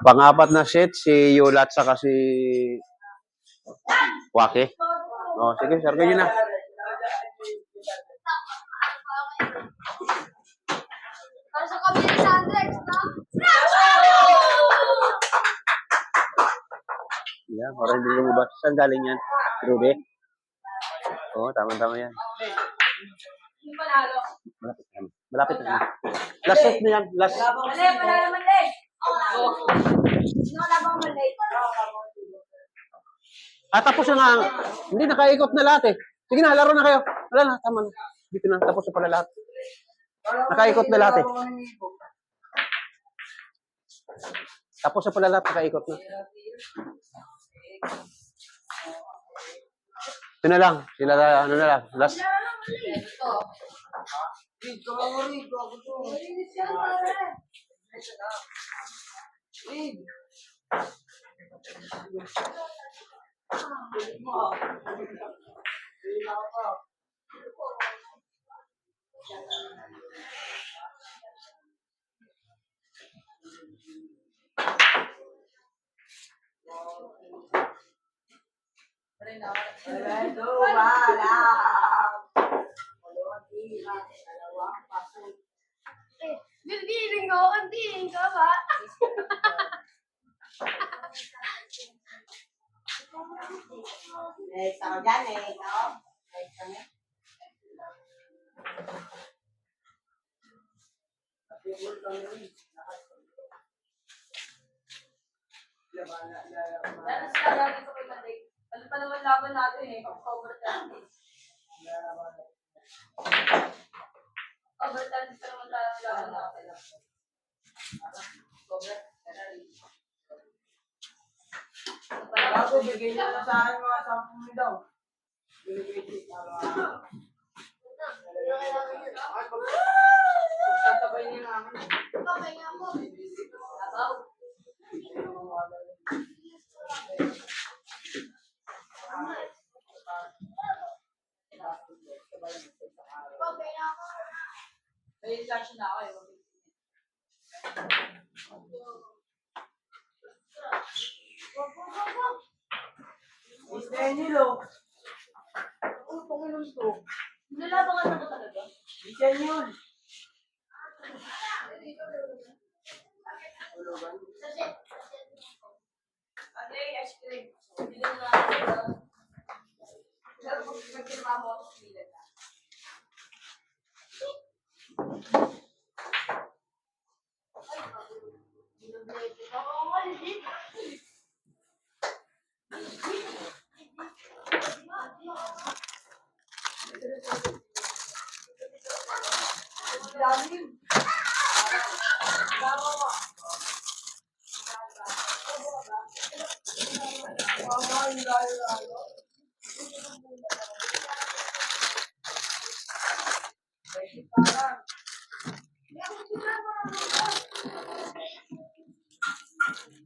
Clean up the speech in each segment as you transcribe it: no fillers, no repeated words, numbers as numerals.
Pang-apat na set, si Yulat saka si Waki. O, sige, serve nyo na. Sa kabila sa Andrex, no? Yan, parang hindi lumabas. Saan galing yan? Ruby? Oo, tama-tama yan. Yung panalo. Malapit na. Last set na yan. Last. Mali, panalo mali. Sino labang mali? Tapos na nga. Hindi, nakaikot na lahat eh. Sige na, laro na kayo. Wala na, tama na. Dito na, tapos na pala lahat. Nakaikot na lahat eh. Tapos na pala lahat, nakaikot na. Ito na lang. Sila, ano na lang. Last. Bibiling ko, kantiin ka ba? Next ako dyan eh, no? Next kami. Dahil sila lagi ito kay Maday. Ano pa naman laban natin eh, overtime. Overtime pa naman tayo laban natin. Bago, bigay niyo na sa akin mga 10 daw. Tatabay niyo namin. Kapay nga mo. Abaw. Kapay nga mo. May lunch na ako eh. Miss Daniel, oh. Ano panginom to? Nalabangan na ba talaga? Miss Daniel. Ate, ice cream. Bilang na ako. Pero kung nagkirma mo ako sa bilang na.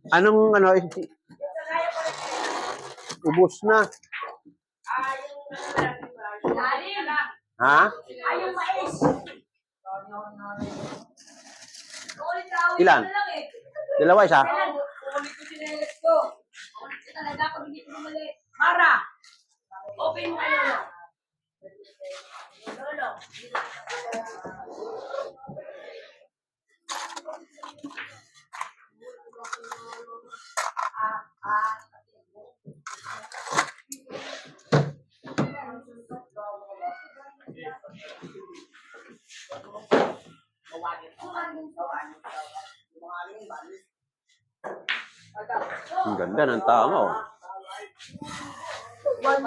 Anong, ano, ubos na. Ha? Ayong mais. Ilan? Dalawa, isa? Ulit ko sinelas ko. Ulit ko talaga pag hindi ko bumali. Mara! Open mo kayo. Lolo. Ang ganda ng tama, oh. Bad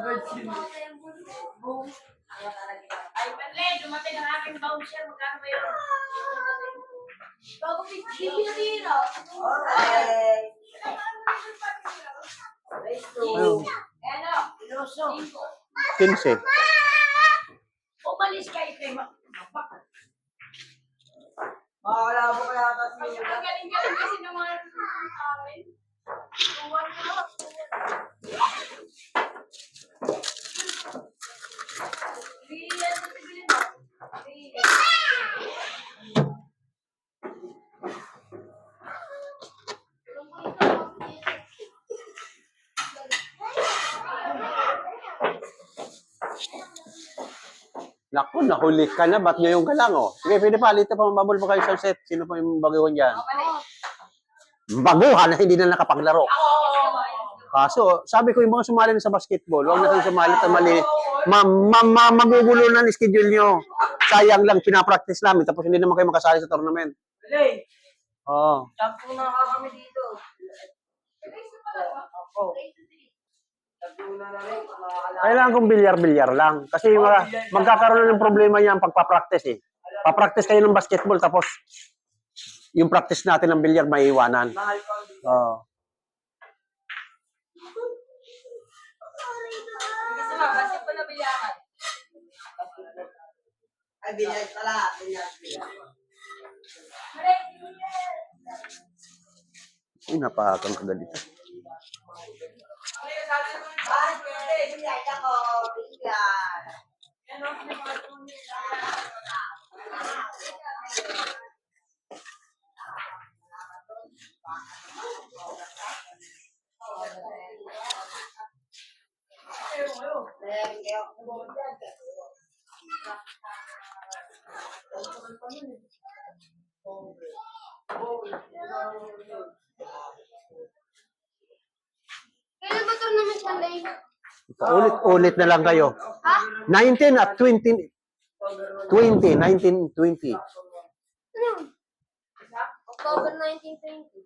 words yun. Ay, Panle, dumating ang aking voucher. Magkano ba yun? Bago pinatira. Okay. Race to. Ano? Ano? Piloso. 15. Umalis kayo kay Makakala mo kaya ata si Ang galing-galing kasi ng mga akin. Tuwan na. Bilhin mo. Naku, nahuli ka na. Ba't ngayon ka lang, oh? Sige, pwede pa. Lito pa, mababol pa kayo sa set. Sino pa yung baguhan dyan? Baguhan na hindi na nakapaglaro. Kaso, sabi ko yung mga sumali na sa basketball, huwag na kayo sumali at mali. Magugulo na ang schedule nyo. Sayang lang, pinapractice namin, tapos hindi naman kayo makasali sa tournament. Hey, Oo. tampung na kami dito. Ako. Tampung na rin. Kailangan kong bilyar-bilyar lang. Kasi magkakaroon ng problema yan pagpa-practice eh. Pa-practice kayo ng basketball, tapos yung practice natin ng bilyar maiiwanan. Mahal ko ang dito. Oo. Gusto mo, basit pa na bilyaran. Ay, bilyag pala. Bilyag. Ay, napakang kagalito. Ay, bilyag ako. Bilyag. Kailan ba tournament Sunday? Ulit-ulit na lang kayo. Ha? 19 at 20. 20, 19, 20. Ano yun? October 19, 20.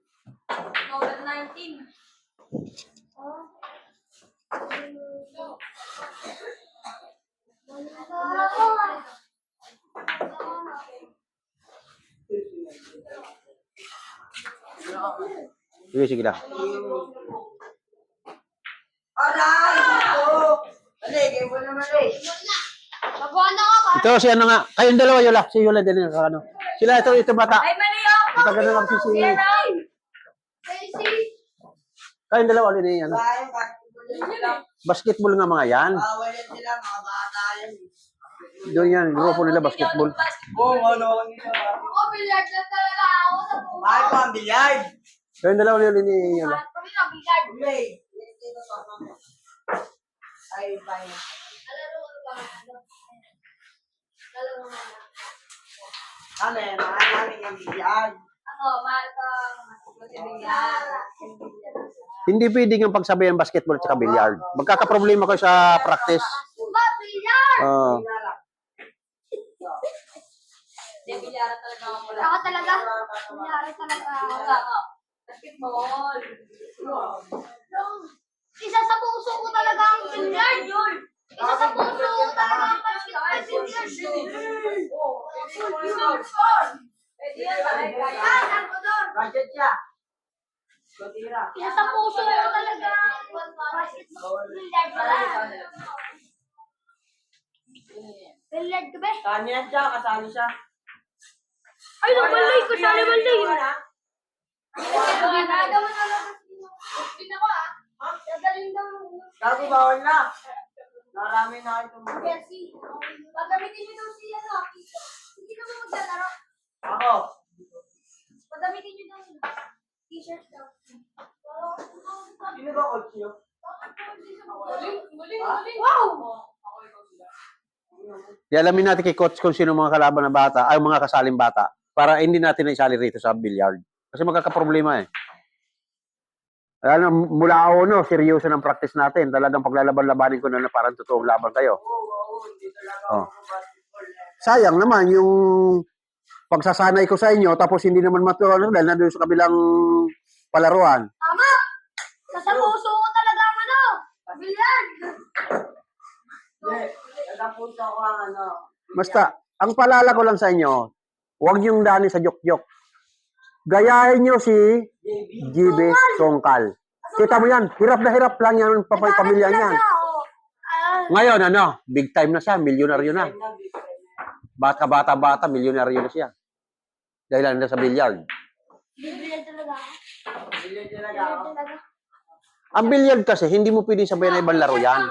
October 19. Oh. Sige, sige lang. Aray! Ito! Dali, game mo naman eh. Magawa na ako. Ito si ano nga, kayong dalawa Yola, si Yola din yung ano. Sila ito bata. Ay, mali ako! Ito ganun lang si Casey. kayong dalawa ulit yung ano. Sayang, basketball yan sila. Basketball nga mga yan. Bawal yan sila, mga bata yan. Doon yan, grupo nila basketball. Oo, ano nila. Ako, billiard na talaga ako sa buhay. Mahal ko ang bilyag. Kayong dalawa ulit ni Yola. Kami na, billiard. Play. Ay, bye. Alaro ko ba? Alaro mo na. Kami, mahal namin ang bilyag. Ako, mahal ko. Bilyaran. Hindi pwedeng ang pagsabayan basketball at billiard. Magkakaproblema kayo sa practice. Ba, billiard! Oo. Hindi, bilyaran talaga ako pala. Ako talaga. Billiard talaga ako. Ako. Basketball. Isa sa puso ko talaga ang billiard yun. Isa sa puso ko talaga ang basketball billiard. Pwede yan, mahal ka. Yan, ang kodor. Budget siya. Kutira. Isa sa puso ko talaga ang basketball billiard pala. Billiard ka ba? Saan yan siya? Kasali siya. Ay, nabalay ko. Sali balay. Gagaling daw. Gago, bawal na. Marami na kayo tumulong. Jersey. Pagamitin niyo daw siya na. Hindi naman maglalaro. Ako. Pagamitin niyo daw yun. T-shirt daw. Sino ba coach niyo? Wow! Alamin natin kay coach kung sino mga kalaban ng bata, ay mga kasaling bata, para hindi natin na isali rito sa billiard. Kasi magkakaproblema eh. Alam, mula ako, no, seryoso ng practice natin. Talagang paglalaban-labanin ko na parang totoong laban kayo. Oo, hindi talaga Oh. ako basketball. Sayang naman yung pagsasanay ko sa inyo, tapos hindi naman matuwa dahil nandun sa kabilang palaruan. Tama! Sa puso ko talaga ang ano. Billiard! Hindi, nagkapunta ko ang ano. Basta, ang palala ko lang sa inyo, huwag yung dani sa joke-joke. Gayahin nyo si GB Songkal. Kita mo yan, hirap na hirap lang yan ang pamilya niyan. Ngayon, ano, big time na siya, milyonaryo na. Bata-bata, milyonaryo na siya. Dahil na sa billiard. Billiard talaga ako. Billiard talaga Billiard ako. talaga. Ang billiard kasi, hindi mo pwedeng sabayan na ibang laro yan.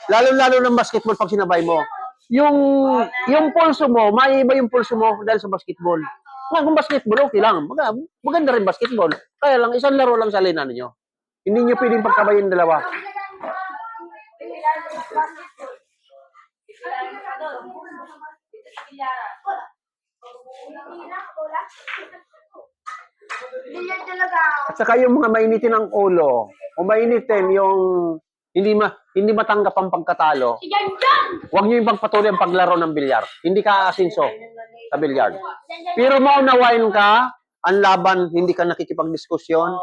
Lalo-lalo ng basketball pag sinabay mo. Yung pulso mo, maiiba yung pulso mo dahil sa basketball. Nga, kung basketball, okay lang. Maganda rin basketball. Kaya lang, isang laro lang sa linan ninyo. Hindi nyo pwedeng pagkabayin dalawa. Bilyaran basketball. Bilyaran ka doon. Pilyara. Bilyard talaga. At saka yung mga mainitin ng ulo, o mainitin yung hindi matanggap ang pagkatalo, Si Jan Jan! huwag niyo yung pagpatuloy ang paglaro ng bilyar. Hindi ka aasinso sa bilyar. Pero maunawain ka, ang laban, hindi ka nakikipagdiskusyon,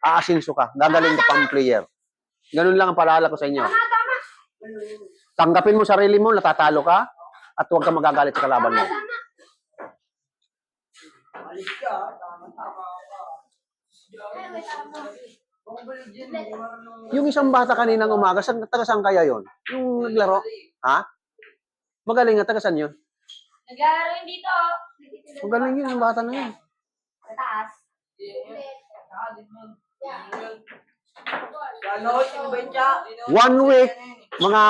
aasinso ka, gagaling ka pang player. Ganun lang ang paalala ko sa inyo. Tama. Tanggapin mo sarili mo, natatalo ka, at huwag ka magagalit sa kalaban mo. Alis ka, tama-tama ka. Bumalik dyan, hindi marunong- Yung isang bata kaninang umaga, taga saan kaya yon? Yung naglaro? Ha? Magaling nga, taga saan yun? Naglaro yun dito. Magaling yun, yung bata na yun. Sa taas. Ano, sino ba yun siya? 1 week, mga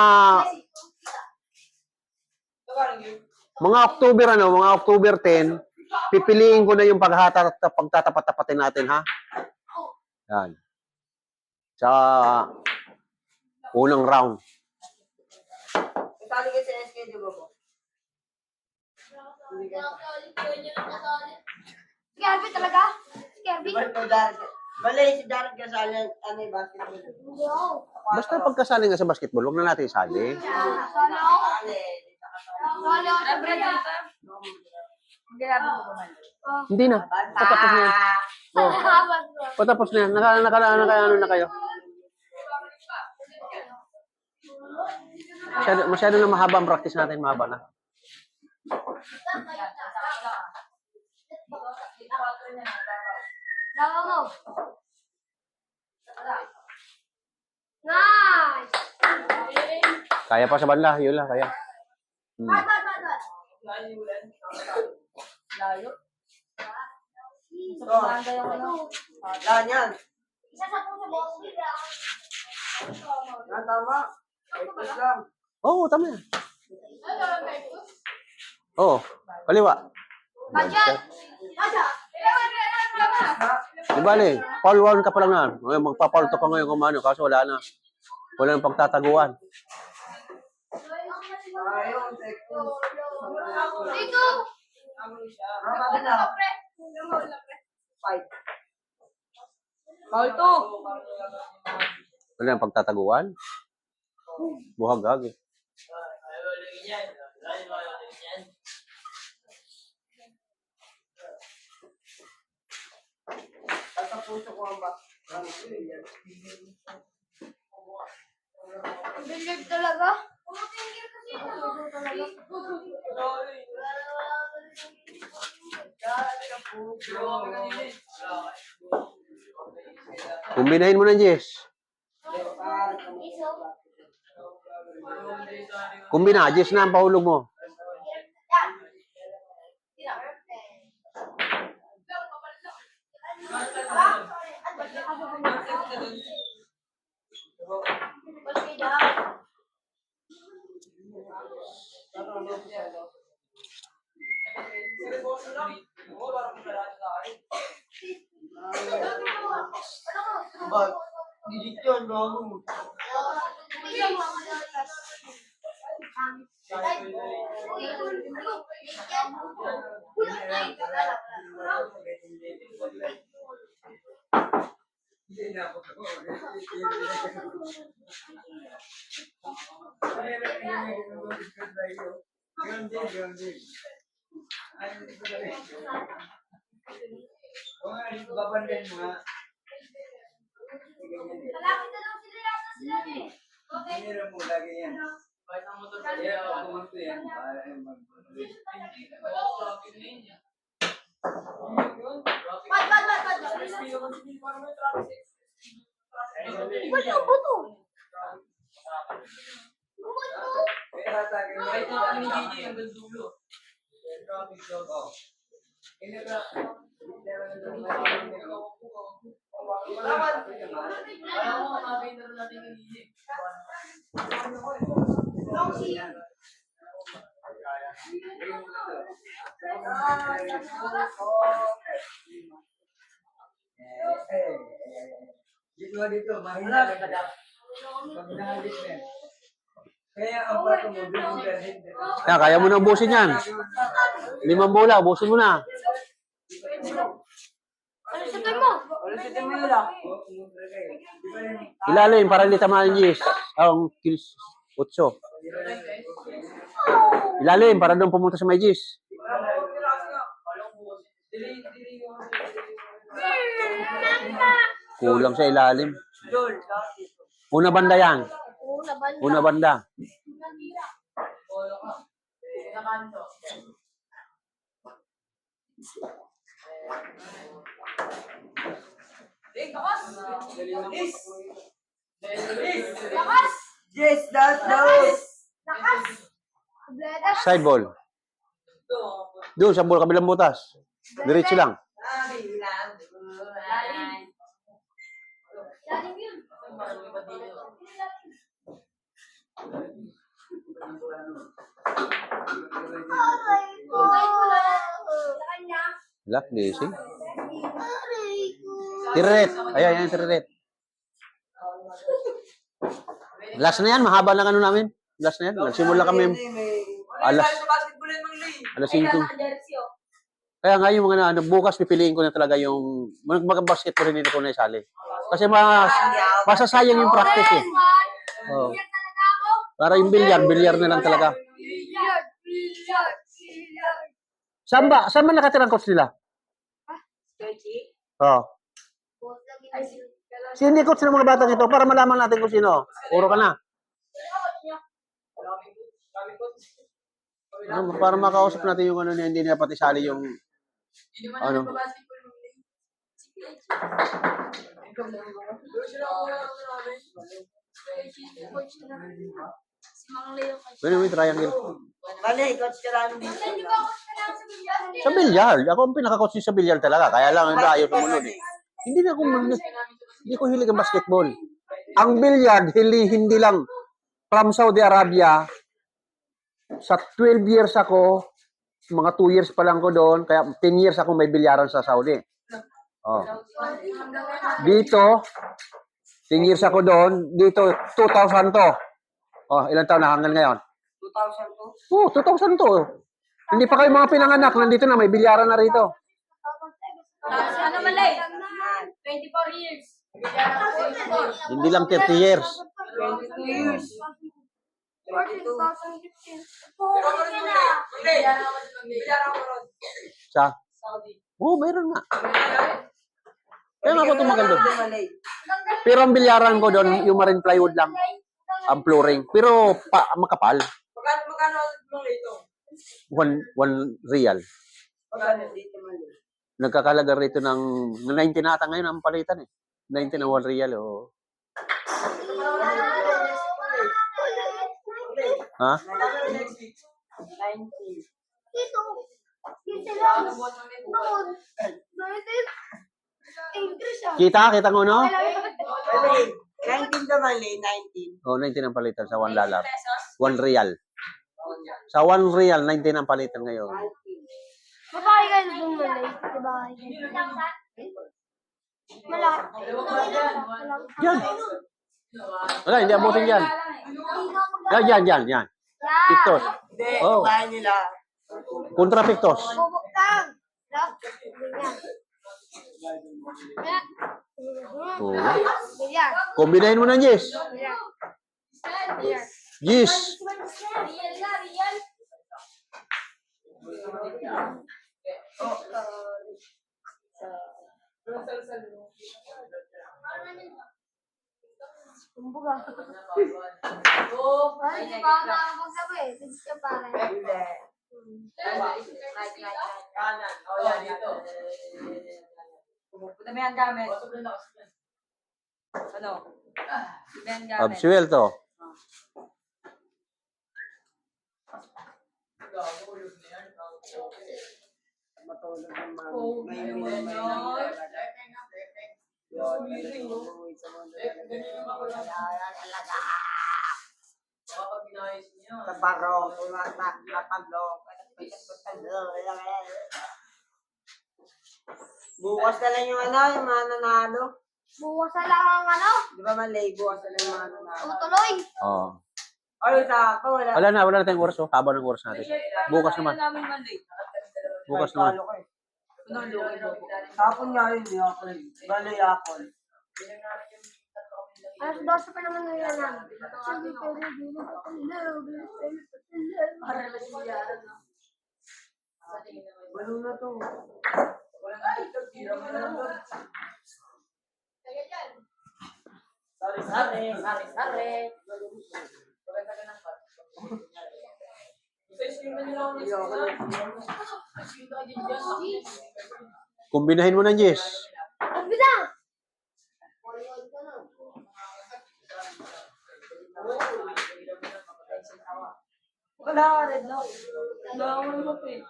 October 10, pipiliin ko na yung pagtatapat-tapatin natin, ha? Yan. Sa unang round. Kasali ka sa SK, di ba po? Si Kirby talaga? Si Kirby? Di ba ito, Jared? Bali, si Jared kasali, ano yung basketball? Hindi ako. Basta pagkasali nga sa basketball, huwag na natin isali. Sala ako. Kasali. Sala ako sa Brazil. Magkalaban ko man. Hindi na. Patapos na yan. Oh, patapos na yan. Ano na kayo? Masyado na mahaba ang practice natin. Mahaba na. Dawa mo. Nice! Kaya pa sa banda. Yun lang, kaya. Bad. Layo. Oh, yan, yan. Isa sa puso mo. Yan, tama. Ipos lang. Oo, tama yan. Oo, kaliwa. Budget! Budget! Di bali, foul one ka pa lang na. Ngayon, magpa-foul to ka ngayon kumano, kaso wala na. Wala nang pagtataguan. Ayun, tekos. Dito! Ramadi na. Fight. Foul to. Wala nang pagtataguan. Buhagag eh. Sa puso ko ang back. Bilyard talaga? Kumbinahin mo na, Jess. Kumbina, Jess na ang pahulog mo. Bag. Digit yun, gago. Malapit na lang sila yata sila eh. Okay. Bad. Buto. Buto. Dito, mahina. Pag nahalit na. Kaya ang bato mo, overhead. Kaya, kaya mo na ubusin yan. 5 bola, ubusin mo na. Ano sabi mo? Wala si Timila. Ilalim, para hindi tamaan yung Gis. Ang kills, 8. Ilalim, para doon pumunta sa may Gis. Kulang sa ilalim. Una banda yan. Una ba? Una banda. Lakas! Yes, that's those. Lakas! Bledas! Side ball. Doon, sa ball, kabilang butas. Diretso lang. Lalim yun. Aray ko! Sa kanya. Lock, DC. Aray ko! Tiriret. Ayan, yan, tiriret. Last na yan, mahaba na ano namin. Last na yan. Nagsimula kami alas 5. Kaya nga yung mga ano, bukas pipiliin ko na talaga yung mag-basketball hindi ko na isali. Kasi masasayang yung practice eh. Oh. Yan talaga ako. Para yung bilyar na lang talaga. Billiard! Saan ba nakatirang coach nila? Oh. Si hindi coach ng mga batang ito para malaman natin kung sino. Puro ka na. Ano, para makausap natin yung ano niya, hindi niya pati sali yung ano. Si Mang Leo. Wait, triangle. Bale, coach ka lang dito. Hindi ba ako kailangan sa bilyar? Sa bilyar. Ako ang pinaka-coach sa bilyar talaga. Kaya lang, hindi ayaw sumunod eh. Hindi na ako, hindi ko hilig ang basketball. Ang bilyard, hindi lang. From Saudi Arabia, sa 12 years ako, mga 2 years pa lang ko doon, kaya 10 years ako may bilyaran sa Saudi. Oh. Dito, 10 years ako doon, dito 2,000 to. Oh, ilang taon na hanggang ngayon? 2002. Oh, 2000 to. Hindi pa kayo mga pinanganak, nandito na, may bilyaran na rito. Ano malay? 24 years. Hindi lang 30 years. 22 years. 14,015. Sa? Oo, mayroon nga. Kaya nga ako tumagal doon. Pero ang bilyaran ko doon, yung marine plywood lang. Ang flooring. Pero makapal. Magkano mo ito? 1 real. Magkano dito mali? Nagkakalaga rito ng 19 ata ngayon ang palitan eh. 19 na 1 real. Oh. Ha? 19. Dito. Dito lang. Doon. Doon. English ah. Kita ko no? Bale, 19 na mali, 19. Oh, 19 ang palitan sa 1 dollar. 1 real. Sa 1 real, 19 ang palitan ngayon. Babae kayo doon malay. Babae kayo. Malaki. Yan. Wala, hindi abutin yan. Yan. Yan. Pictos. Hindi, Oh. bahay nila. Kontra pictos. Bubukang. Yan. Oh. Yan. Kombinahin mo na, Jess. Yan. Jess. Real na, real. Kumbuga. Oh, Ay, di ba magsabi? Tigs ka pare. Hindi. Kanan. Oh, yan, dito. Pupunta mo yung gamit. Ano? Pupunta yung gamit. Absuelto. Matulog ng mga Oh, may may may mga yun, umuwi sa mundo. Tabaro, tumata, lapaglo. Bukas na lang yung ano, yung mga nanalo. Buwas na lang ang ano. Di ba mali, bukas na lang yung mga nanalo. Tutuloy. Oh. Ay, tako. Wala na tayong oras, oh. Haba ng oras natin. Bukas naman. Bukas naman. Hapon nga yun, yakol. Bale, yakol. Alas 12 pa naman nila namin. Sige, pero di na Balo na to. Sari. Kumbinahin mo na, Jess. Bida! Wala, red lock. Wala ko naman po eh.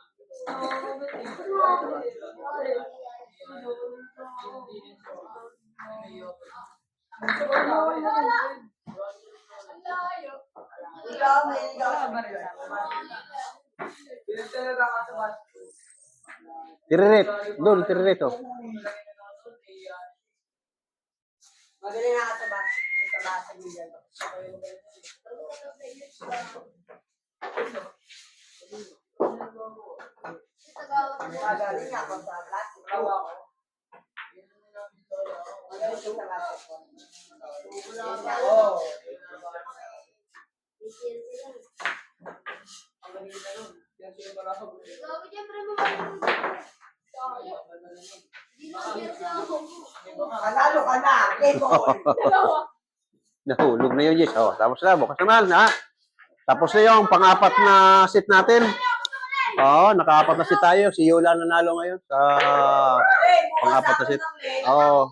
Tiriret. Doon, tiriret, oh. Magaling na sa basa niya. Magaling ako sa plastic. Magaling sa plastic. Oo. Sabi niya, pre, Panalo ka na. Game on. Nahulog na yun, Jess. Oh, tapos na. Bukas naman, ha? Tapos na yung pang-apat na set natin. Oo, naka-apat na set tayo. Si Yola nanalo ngayon sa pang-apat na set. Oo.